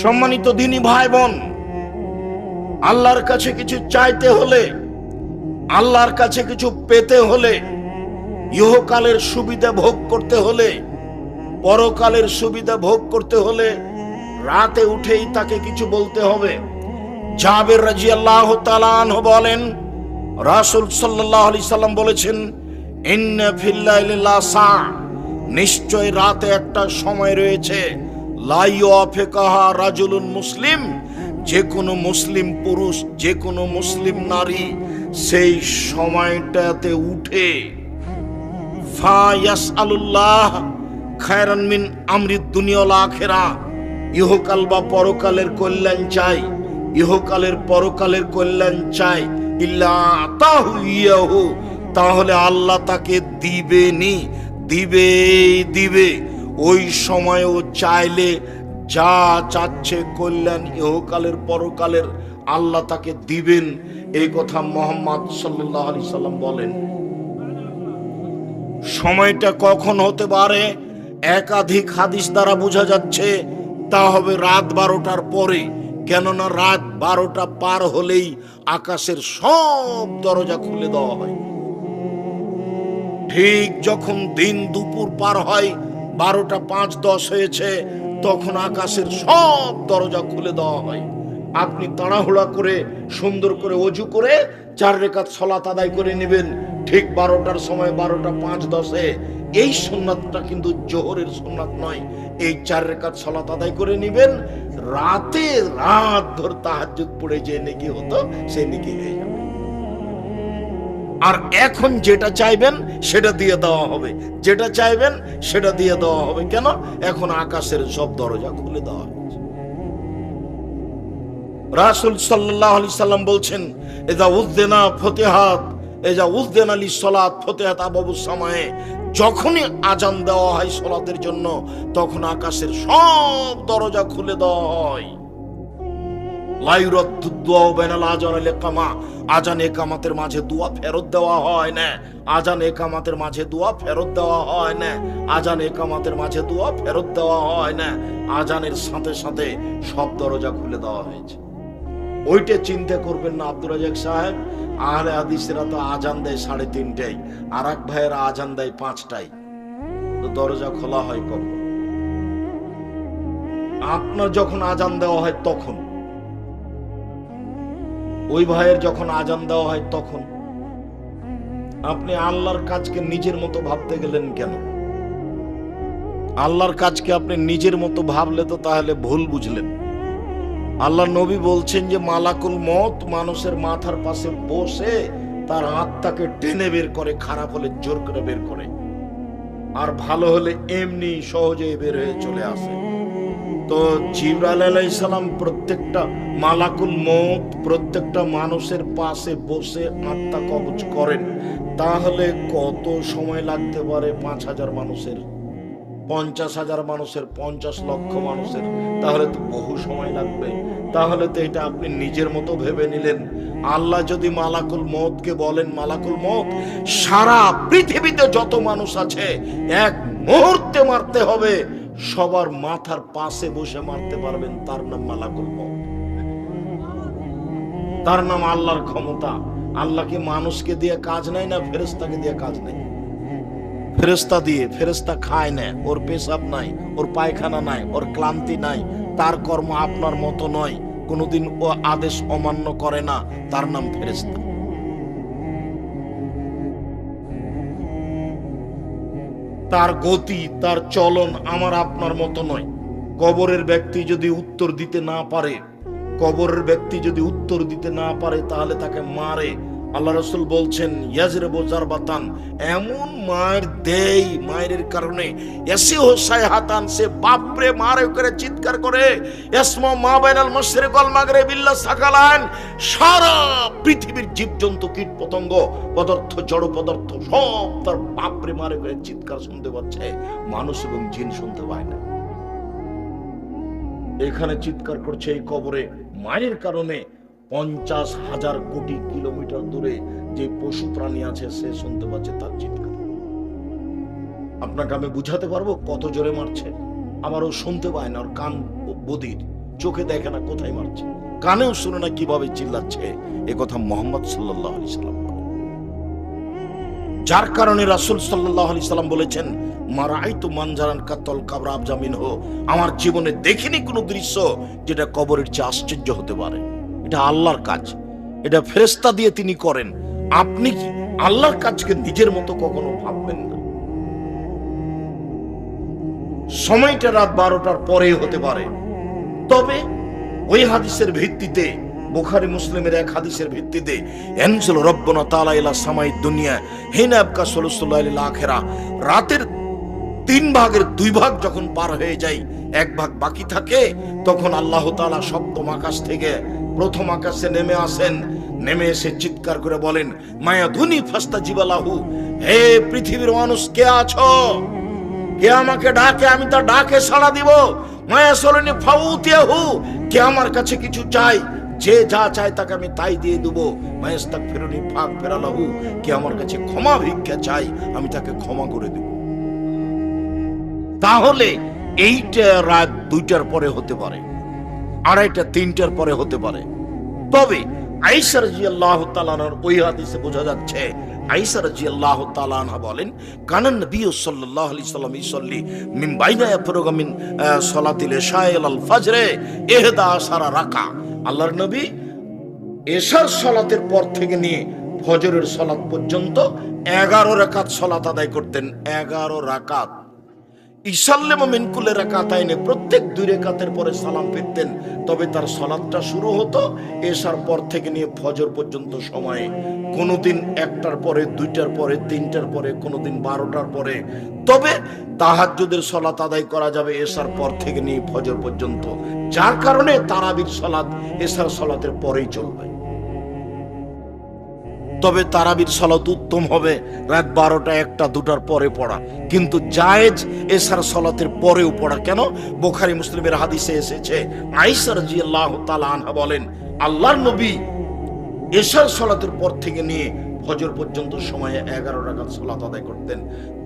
সম্মানিত দিনী ভাই বোন, আল্লাহর কাছে কিছু চাইতে হলে, আল্লাহর কাছে কিছু পেতে হলে, ইহকালের সুবিধা ভোগ করতে হলে, পরকালের সুবিধা ভোগ করতে হলে রাতে উঠেই তাকে কিছু বলতে হবে। জাবের রাদিয়াল্লাহু তাআলা আনহু বলেন, রাসূল সাল্লাল্লাহু আলাইহি সাল্লাম বলেছেন, ইন্না ফিল লাইলি লাসা, নিশ্চয় রাতে একটা সময় রয়েছে, লা ইউআফিকাহা রাজুলুন মুসলিম, যে কোনো মুসলিম পুরুষ, যে কোনো মুসলিম নারী সেই সময়টাতে উঠে ফায়াসআলুল্লাহ খায়রান মিন আমরিদ দুনিয়া ওয়াল আখিরা, ইহকাল বা পরকালের কল্যাণ চাই, ইহকালের পরকালের কল্যাণ চাই, ইল্লা আতাহু ইয়াহু, তাহলে আল্লাহ তাকে দিবেনি, দিবে। ওই সময়ও চাইলে যা চাচ্ছে কল্যাণ ইহকালের পরকালের আল্লাহ তাকে দিবেন। এই কথা মুহাম্মদ সাল্লাল্লাহু আলাইহি সাল্লাম বলেন। সময়টা কখন হতে পারে একাধিক হাদিস দ্বারা বোঝা যাচ্ছে, তা হবে রাত 12টার পরে। কেননা রাত 12টা পার হলেই আকাশের সব দরজা খুলে দেওয়া হয়। ঠিক যখন দিন দুপুর পার হয়, 12টা 5-10 হয়েছে, তখন আকাশের সব দরজা খুলে দেওয়া হয়। আপনি তাড়াহুড়া করে সুন্দর করে ওযু করে 4 রাকাত সালাত আদায় করে নেবেন ঠিক 12টার সময়, 12টা 5-10-এ। এই সুন্নাতটা কিন্তু জোহরের সুন্নাত নয়। এই 4 রাকাত সালাত আদায় করে নেবেন, রাত ভর তাহাজ্জুদ পড়ে যে নেকি হতো সেই নেকি হয়ে যাবে। আর এখন যেটা চাইবেন সেটা দিয়ে দেওয়া হবে, যেটা চাইবেন সেটা দিয়ে দেওয়া হবে। কেন? এখন আকাশের সব দরজা খুলে দেওয়া হয়েছে। রাসূল সাল্লাল্লাহু আলাইহি সাল্লাম বলছেন, ইযা উযযিনা ফতিহাত, ইযা উযযিনা লিস-সালাত ফতিহাত আবওয়াবুস সামায়ে, যখনই আজান দেওয়া হয় সালাতের জন্য, তখন আকাশের সব দরজা খুলে দেওয়া হয়। লা ইউরাদ্দু দুআ বাইনাল আযান ওয়াল ইকামা, আজান ইকামাতের মাঝে দোয়া ফেরত দেওয়া হয় না, আজান ইকামাতের মাঝে দোয়া ফেরত দেওয়া হয় না, আজান ইকামাতের মাঝে দোয়া ফেরত দেওয়া হয় না। আজানের সাথে সাথে সব দরজা খুলে দেওয়া হয়েছে। ওইটা চিন্তা করবেন না আব্দুর রাজ্জাক সাহেব, আহলে হাদিসেরা তো আজান দেয় 3:30টায়, আর এক ভাইয়েরা আজান দেয় 5টায়, তো দরজা খোলা হয় কখন? আপনার যখন আজান দেওয়া হয় তখন, ওই ভাইয়ের যখন আজান দেওয়া হয় তখন। আপনি আল্লাহর কাজকে নিজের মতো ভাবতে গেলেন কেন? আল্লাহর কাজকে আপনি নিজের মতো ভাবলে তো তাহলে ভুল বুঝলেন। আল্লাহ নবী বলছেন যে মালাকুল মউত মানুষের মাথার পাশে বসে তার আত্মাকে টেনে বের করে, খারাপ হলে জোর করে বের করে, আর ভালো হলে এমনি সহজেই বের হয়ে চলে আসে। তো জিবরাইল আলাইহিস সালাম প্রত্যেকটা মালাকুল মউত প্রত্যেকটা মানুষের পাশে বসে আত্মা কবজ করেন। তাহলে কত সময় লাগতে পারে? 5,000 মানুষের, 50,000 মানুষের, 50 লক্ষ মানুষের, তাহলে তো বহু সময় লাগবে। তাহলে তো এটা আপনি নিজের মতো ভেবে নিলেন। আল্লাহ যদি মালাকুল মউতকে বলেন, মালাকুল মউত সারা পৃথিবীতে যত মানুষ আছে এক মুহূর্তে মারতে হবে, সবার মাথার পাশে বসে মারতে পারবেন, তার নাম মালাকুল মউত, তার নাম আল্লাহর ক্ষমতা। আল্লাহ কি মানুষকে দিয়ে কাজ নেয় না ফেরেশতাকে দিয়ে কাজ নেয়? ফেরেশতা দিয়ে, ফেরেশতা খায় না, ওর পেশাব নাই, ওর পায়খানা নাই, ওর ক্লান্তি নাই, তার কর্ম আপনার মতো নয়, কোনোদিন ও আদেশ অমান্য করে না, তার নাম ফেরেশতা। তার গতি, তার চলন আমার আপনার মতো নয়। কবরের ব্যক্তি যদি উত্তর দিতে না পারে, কবরের ব্যক্তি যদি উত্তর দিতে না পারে, তাহলে তাকে মারে। আল্লাহ রাসূল বলছেন, ইয়াজরিবু জারবাতান, এমন মার দেয়, মায়ের কারণে এসি হোসাই হাতান, সে বাপরে মারে করে চিৎকার করে, ইসমা মা বাইনাল মাশরিক ওয়াল মাগরিব ইল্লা সাকালান, সারা পৃথিবীর জীবজন্তু, কীট পতঙ্গ, পদার্থ, জড় পদার্থ সব তার বাপরে মারে করে চিৎকার শুনতে পাচ্ছে, মানুষ এবং জিন শুনতে পায় না। এখানে চিৎকার করছে এই কবরে মায়ের কারণে 50,000 কোটি কিলোমিটার দূরে যে পশু প্রাণী আছে সে শুনতে পাচ্ছে তার চিৎকার। আপনাকে আমি বুঝাতে পারবো কত জোরে মারছে, আমারও শুনতে পায় না, ওর কান বধির, চোখে দেখে না কোথায় মারছে, কানেও শুনে না কিভাবে চিল্লাচ্ছে। এ কথা মুহাম্মদ সাল্লাল্লাহু আলাইহি সাল্লাম। যার কারণে রাসূল সাল্লাল্লাহু আলাইহি সাল্লাম বলেছেন, মারাআইতু মানজারান কাতল কাবর আবজামিন হো, আমার জীবনে দেখিনি কোনো দৃশ্য যেটা কবরের চেয়ে আশ্চর্য হতে পারে। এটা আল্লাহর কাজ, এটা ফেরেশতা দিয়ে তিনি করেন। আপনি কি আল্লাহর কাজকে নিজের মতো কখনো ভাববেন না। সময়টা রাত 12টার পরে হতে পারে, তবে ওই হাদিসের ভিত্তিতে, বুখারী মুসলিমের এক হাদিসের ভিত্তিতে, ইয়ানজিলু রাব্বুনা তাআলা ইলা সামাই দুনিয়া হিনা আবকা সুলুসুল লাইলিল আখিরা, রাতের 3 ভাগের 2 ভাগ যখন পার হয়ে যায়, 1 ভাগ বাকি থাকে, তখন আল্লাহ তাআলা সপ্তম আকাশ থেকে প্রথম আকাশে নেমে আসেন। নেমে এসে চিৎকার করে বলেন, মায়া ধুনি ফাস্তাজিবা লাহু, হে পৃথিবীর মানুষ কে আছো, কে আমাকে ডাকে, আমি তার ডাকে সাড়া দিব। মায়া সরনি ফাউতিয়াহু, কে আমার কাছে কিছু চাই, যে যা চায় তাকে আমি তাই দিয়ে দেব। মায়াস্তাগফিরুনি ফাগফির লাহু, কে আমার কাছে ক্ষমা ভিক্ষা চাই, আমি তাকে ক্ষমা করে দেব। তাহলে এইটা রাত 2টার পরে হতে পারে, 2:30 3টার পরে হতে পারে। তবে আয়েশা রাদিয়াল্লাহু তাআলা আনহার ওই হাদিসে বোঝা যাচ্ছে, আয়েশা রাদিয়াল্লাহু তাআলা আনহা বলেন, কানান নবী সাল্লাল্লাহু আলাইহি সাল্লাম ইসল্লি মিন বাইনা ইয়াফরুগু মিন সালাতিল ইশা ইলাল ফজরে 11 রাকা। আল্লাহর নবী এশার সালাতের পর থেকে নিয়ে ফজরের সালাত পর্যন্ত 11 রাকাত সালাত আদায় করতেন। 11 রাকাত। ইসাল্লামু মিন কুল্লি রাকাতাইনে, প্রত্যেক 2 রাকাতের পরে সালাম ফিরতেন। তবে তার সালাতটা শুরু হতো এশার পর থেকে নিয়ে ফজর পর্যন্ত সময়ে। কোনোদিন 1টার পরে, 2টার পরে, 3টার পরে, কোনোদিন 12টার পরে। তবে তাহাজ্জুদের সালাত আদায় করা যাবে এশার পর থেকে নিয়ে ফজর পর্যন্ত, যার কারণে তারাবির সালাত এশার সালাতের পরেই চলবে। তবে তারাবির সালাত উত্তম হবে রাত 12টা, 1টা, 2টার পরে পড়া, কিন্তু জায়েজ এশার সালাতের পরেও পড়া। কেন? বুখারী মুসলিমের হাদিসে এসেছে, আয়েশা রাদিয়াল্লাহু তাআলা আনহা বলেন, আল্লাহর নবী এশার সালাতের পর থেকে নিয়ে ফজর পর্যন্ত সময়ে 11 রাকাত সালাত আদায় করতেন।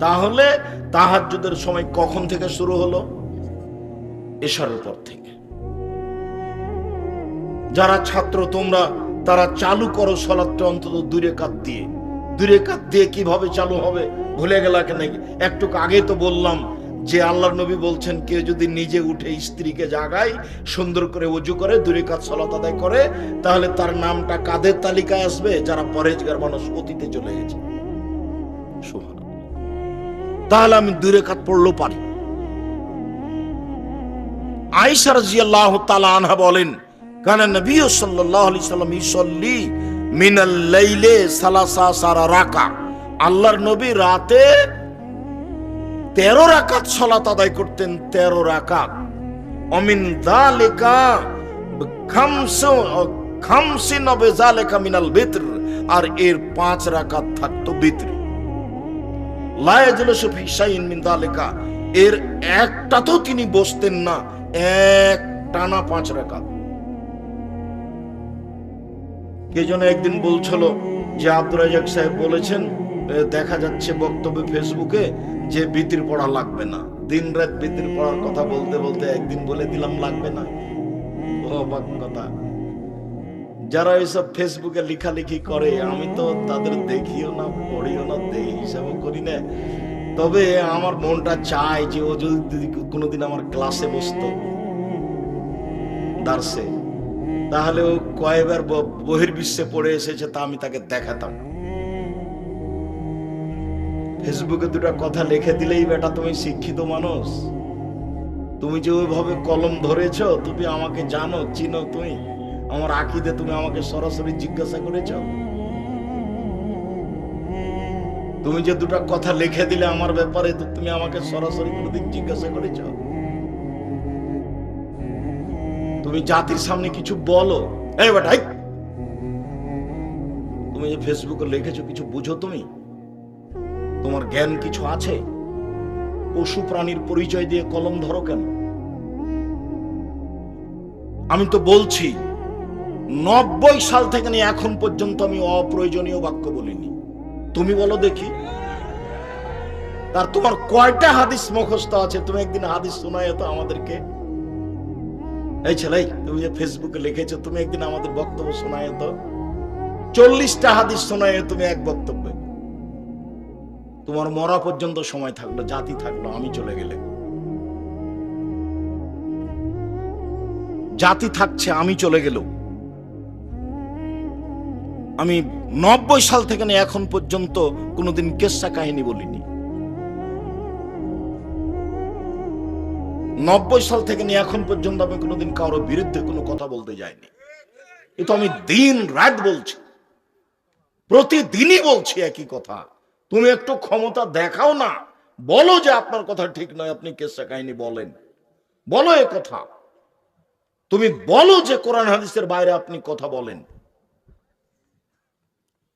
তাহলে তাহাজ্জুদের সময় কখন থেকে শুরু হলো? এশারের পর থেকে। যারা ছাত্র তোমরা, তারা চালু করো সালাতটা অন্তত 2 রাকাত দিয়ে। 2 রাকাত দিয়ে কিভাবে চালু হবে ভুলে গেলা কেন? একটু আগে তো বললাম যে আল্লাহর নবী বলছেন, কেউ যদি নিজে উঠে স্ত্রীকে জাগায়, সুন্দর করে ওযু করে 2 রাকাত সালাত আদায় করে, তাহলে তার নামটা কাদের তালিকায় আসবে? যারা পরেজগার মানুষ, অতীতে চলে গেছে। সুবহানাল্লাহ। তাহলে আমি 2 রাকাত পড়লেও পারি। আয়েশা রাদিয়াল্লাহু তাআলা আনহা বলেন, কানা নবী সাল্লাল্লাহু আলাইহি সাল্লাম ইসল্লি মিনাল লাইলে 13 রাকা, আল্লাহর নবী রাতে 13 রাকাত সালাত আদায় করতেন। 13 রাকাত। অমিন যালিকা খামসিন বিযালিকা মিনাল বিতর, আর এর 5 রাকাত থাকতো বিতর। লা ইয়াজলিসু ফি শাইইন মিন যালিকা, এর একটাতেও তিনি বসতেন না, এক টানা 5 রাকাত। কে যেন একদিন বলছিল যে আব্দুর রাজ্জাক সাহেব বলেছেন, দেখা যাচ্ছে বক্তব্য ফেসবুকে, যে বিতির পড়া লাগবে না। দিন রাত বিতির পড়ার কথা বলতে বলতে একদিন বলে দিলাম লাগবে না। অবাক কথা। যারা এইসব ফেসবুকে লেখালেখি করে, আমি তো তাদের দেখিও না, পড়িও না, দেখি হিসাবও করি না। তবে আমার মনটা চায় যে ও যদি কোনোদিন আমার ক্লাসে বসতো, দার্সে, তাহলে ও কয়েকবার বহির্বিশ্বে পড়ে এসেছে তা আমি তাকে দেখাতাম। ফেসবুকে 2টা কথা লিখে দিলেই বেটা তুমি শিক্ষিত মানুষ, তুমি যে ওইভাবে কলম ধরেছ, তুমি আমাকে জানো, চিনো, তুমি আমার আকীদা তুমি আমাকে সরাসরি জিজ্ঞাসা করেছ, তুমি যে 2টা কথা লিখে দিলে আমার ব্যাপারে, তো তুমি আমাকে সরাসরি কোনোদিন জিজ্ঞাসা করেছ? তুমি জাতির সামনে কিছু বলো, এই বেটা তুমি যে ফেসবুকে লিখেছো কিছু বুঝো? তুমি, তোমার জ্ঞান কিছু আছে? পশু প্রাণীর পরিচয় দিয়ে কলম ধরো কেন? আমি তো বলছি 90 সাল থেকে নিয়ে এখন পর্যন্ত আমি অপ্রয়োজনীয় বাক্য বলিনি। তুমি বলো দেখি, তার তোমার কয়টা হাদিস মুখস্থ আছে? তুমি একদিন হাদিস শোনায় তো আমাদেরকে। এই ছেলে, তুমি যে ফেসবুকে লিখেছো, তুমি একদিন আমাদের বক্তব্য শোনায় তো। 40টা হাদিস শোনায় তুমি এক বক্তব্যে। তোমার মরা পর্যন্ত সময় থাকলো, জাতি থাকলো, আমি চলে গেলে। জাতি থাকছে, আমি চলে গেল। আমি 90 সাল থেকে নিয়ে এখন পর্যন্ত কোনোদিন কেসা কাহিনী বলিনি। 90 সাল থেকে নিয়ে এখন পর্যন্ত আমি কোনোদিন কারোর বিরুদ্ধে কোনো কথা বলতে যাইনি। এ তো আমি দিন রাত বলছি, প্রতিদিনই বলছি একই কথা। তুমি একটু ক্ষমতা দেখাও না, বলো যে আপনার কথা ঠিক নয়, আপনি কেসা কাহিনী বলেন, বলো এ কথা। তুমি বলো যে কোরআন হাদিসের বাইরে আপনি কথা বলেন।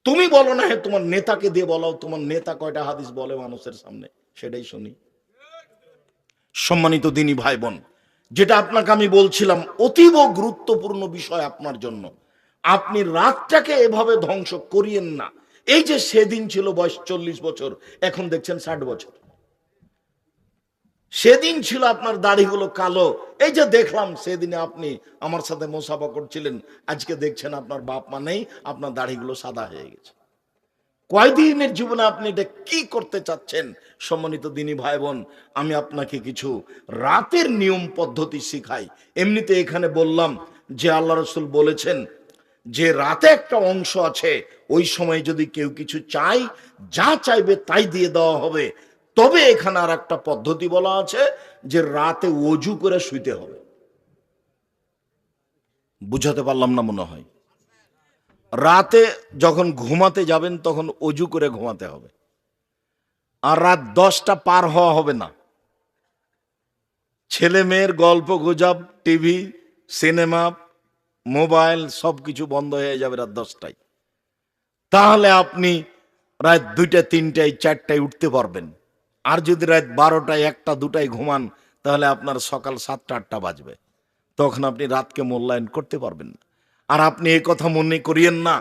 তুমি বলো না, তোমার নেতাকে দিয়ে বলো, তোমার নেতা কয়টা হাদিস বলে মানুষের সামনে, সেটাই শুনি। সম্মানিত দিনী ভাই বোন, যেটা আপনাকে আমি বলছিলাম, অতীব গুরুত্বপূর্ণ বিষয় আপনার জন্য। আপনি রাতটাকে এভাবে ধ্বংস করিয়েন না। এই যে সেদিন ছিল বয়স 40 বছর, এখন দেখছেন 60 বছর। সেদিন ছিল আপনার দাড়িগুলো কালো, এই যে দেখলাম সেদিনে আপনি আমার সাথে মোসাফা করছিলেন, আজকে দেখছেন আপনার বাপ মা নেই, আপনার দাড়িগুলো সাদা হয়ে গেছে। কয়দিনের জীবনে আপনি এটা কি করতে চাচ্ছেন? সম্মানিত দিনী ভাই বোন, আমি আপনাকে কিছু রাতের নিয়ম পদ্ধতি শিখাই। এমনিতে এখানে বললাম যে আল্লাহ রসুল বলেছেন যে রাতে একটা অংশ আছে, ওই সময় যদি কেউ কিছু চায়, যা চাইবে তাই দিয়ে দেওয়া হবে। তবে এখানে আর একটা পদ্ধতি বলা আছে যে রাতে ওযু করে শুইতে হবে। বুঝাতে পারলাম না মনে হয়। রাতে যখন ঘুমাতে যাবেন তখন ওযু করে ঘুমাতে হবে, আর রাত 10টা পার হওয়া হবে না। ছেলে মেয়ের গল্প গুজব, টিভি, সিনেমা, মোবাইল সবকিছু বন্ধ হয়ে যাবে রাত 10টায়। তাহলে আপনি রাত 2টা, 3টায়, 4টায় উঠতে পারবেন। আর যদি রাত 12টায়, 1টা, 2টায় ঘুমান, তাহলে আপনার সকাল 7টা, 8টা বাজবে। তখন আপনি রাতকে মূল্যায়ন করতে পারবেন না। আর আপনি এই কথা মনে করিয়েন না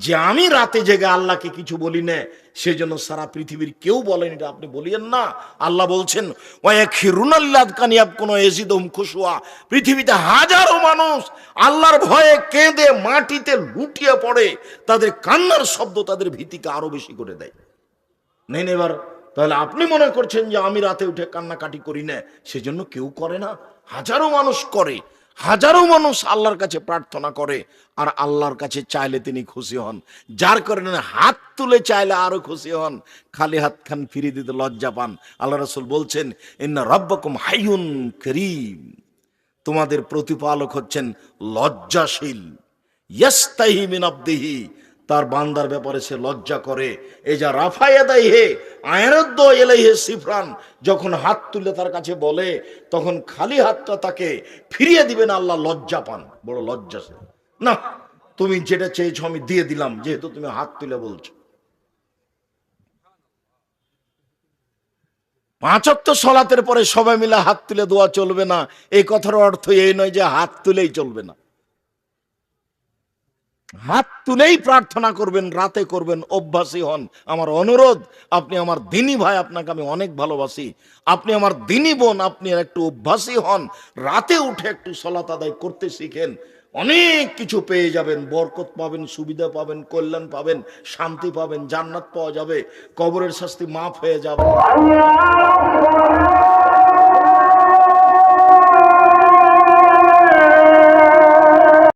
যে আমি রাতে জেগে আল্লাহকে কিছু বলি না, সেজন্য সারা পৃথিবীর কেউ বলেন, এটা আপনি বলিয়েন না। আল্লাহ বলছেন পৃথিবীতে হাজারো মানুষ আল্লাহর ভয়ে কেঁদে মাটিতে লুটিয়ে পড়ে, তাদের কান্নার শব্দ তাদের ভীতিকে আরো বেশি করে দেয়। নেন এবার, তাহলে আপনি মনে করছেন যে আমি রাতে উঠে কান্নাকাটি করি না, সেজন্য কেউ করে না? হাজারো মানুষ করে, হাজারো মানুষ আল্লাহর কাছে প্রার্থনা করে, আর আল্লাহর কাছে চাইলে তিনি খুশি হন। যার কারণে হাত তুলে চাইলে আরো খুশি হন, খালি হাত খান ফিরিয়ে দিতে লজ্জা পান। আল্লাহ রাসূল বলছেন ইন্না রাব্বাকুম হাইয়ুন কারীম, তোমাদের প্রতিপালক হচ্ছেন লজ্জাশীল। ইয়াস্তাহি মিন আবদিহি, তার বান্দার ব্যাপারে সে লজ্জা করে। এই যা রাফায়াদাই হে আয়রদ্দ এলাইহে সিফরান, যখন হাত তুলে তার কাছে বলে, তখন খালি হাতটা তাকে ফিরিয়ে দিবেন। আল্লাহ লজ্জা পান, বড় লজ্জাশীল। না, তুমি যেটা চেয়েছো আমি দিয়ে দিলাম, যেহেতু তুমি হাত তুলে বলছো। 5 ওয়াক্ত সালাতের পরে সবাই মিলে হাত তুলে দোয়া চলবে না, এই কথার অর্থ এই নয় যে হাত তুলেই চলবে না। হাত তুলেই প্রার্থনা করবেন, রাতে করবেন, অভ্যাসী হন। আমার অনুরোধ, আপনি আমার দিনী ভাই, আপনাকে আমি অনেক ভালোবাসি, আপনি আমার দিনী বোন, আপনি একটু অভ্যাসী হন, রাতে উঠে একটু সালাত আদায় করতে শিখেন। অনেক কিছু পেয়ে যাবেন, বরকত পাবেন, সুবিধা পাবেন, কল্যাণ পাবেন, শান্তি পাবেন, জান্নাত পাওয়া যাবে, কবরের শাস্তি মাফ হয়ে যাবে।